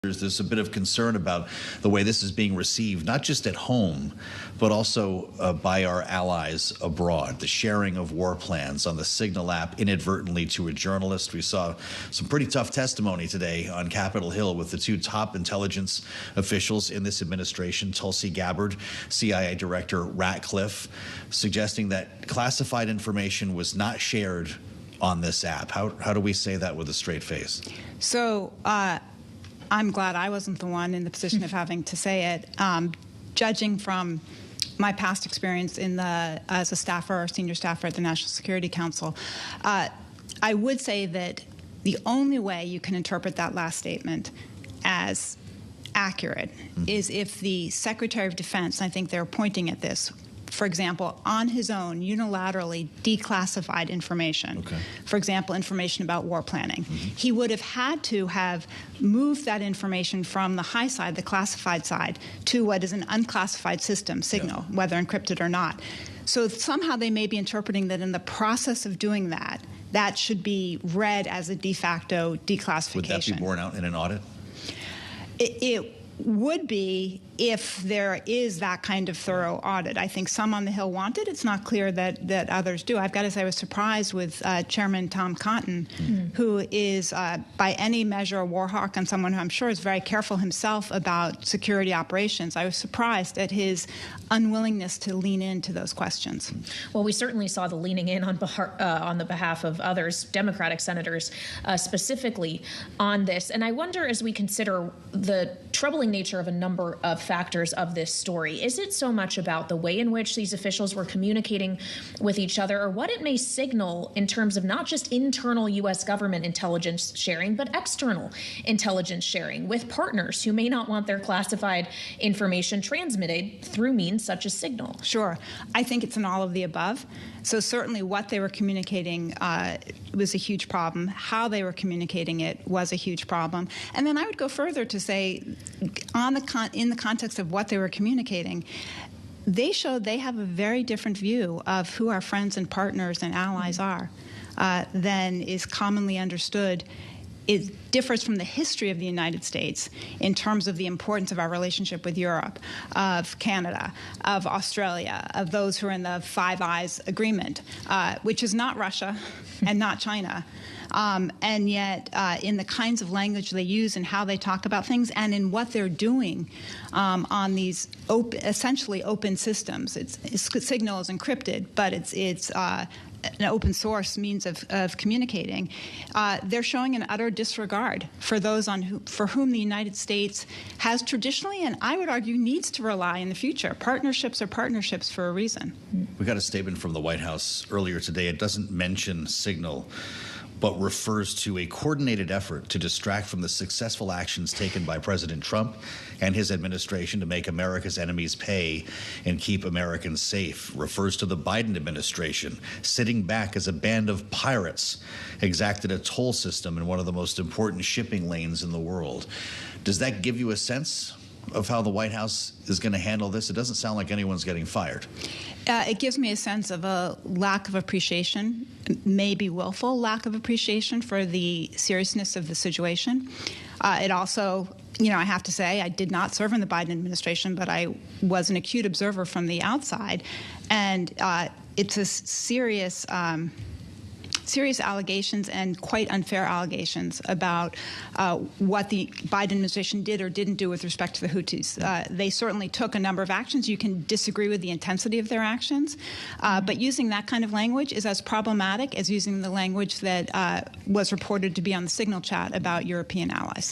There's a bit of concern about the way this is being received, not just at home, but also by our allies abroad. The sharing of war plans on the Signal app inadvertently to a journalist. We saw some pretty tough testimony today on Capitol Hill with the two top intelligence officials in this administration, Tulsi Gabbard, CIA Director Ratcliffe, suggesting that classified information was not shared on this app. How do we say that with a straight face? So, I'm glad I wasn't the one in the position of having to say it. Judging from my past experience as a staffer or senior staffer at the National Security Council, I would say that the only way you can interpret that last statement as accurate is if the Secretary of Defense, and I think they're pointing at this, for example, on his own, unilaterally declassified information. Okay. For example, information about war planning. He would have had to have moved that information from the high side, the classified side, to what is an unclassified system, Signal, whether encrypted or not. So somehow they may be interpreting that in the process of doing that, that should be read as a de facto declassification. Would that be borne out in an audit? It would be if there is that kind of thorough audit. I think some on the Hill want it. It's not clear that others do. I've got to say I was surprised with Chairman Tom Cotton, who is by any measure a war hawk and someone who I'm sure is very careful himself about security operations. I was surprised at his unwillingness to lean into those questions. Well, we certainly saw the leaning in on the behalf of others, Democratic senators, specifically on this. And I wonder, as we consider the troubling nature of a number of factors of this story, is it so much about the way in which these officials were communicating with each other, or what it may signal in terms of not just internal U.S. government intelligence sharing, but external intelligence sharing with partners who may not want their classified information transmitted through means such as Signal? Sure. I think it's in all of the above. So certainly what they were communicating was a huge problem. How they were communicating it was a huge problem. And then I would go further to say, in the context of what they were communicating, they showed they have a very different view of who our friends and partners and allies are than is commonly understood. It differs from the history of the United States in terms of the importance of our relationship with Europe, of Canada, of Australia, of those who are in the Five Eyes Agreement, which is not Russia and not China. And yet, in the kinds of language they use and how they talk about things and in what they're doing on these essentially open systems. Signal is encrypted, but it's an open source means of communicating. They're showing an utter disregard for those for whom the United States has traditionally, and I would argue needs to rely in the future. Partnerships are partnerships for a reason. We got a statement from the White House earlier today. It doesn't mention Signal, but refers to a coordinated effort to distract from the successful actions taken by President Trump and his administration to make America's enemies pay and keep Americans safe. Refers to the Biden administration sitting back as a band of pirates exacted a toll system in one of the most important shipping lanes in the world. Does that give you a sense of how the White House is going to handle this? It doesn't sound like anyone's getting fired. It gives me a sense of a lack of appreciation, maybe willful lack of appreciation for the seriousness of the situation. It also, I have to say, I did not serve in the Biden administration, but I was an acute observer from the outside. And it's a serious allegations and quite unfair allegations about what the Biden administration did or didn't do with respect to the Houthis. They certainly took a number of actions. You can disagree with the intensity of their actions, but using that kind of language is as problematic as using the language that was reported to be on the Signal chat about European allies.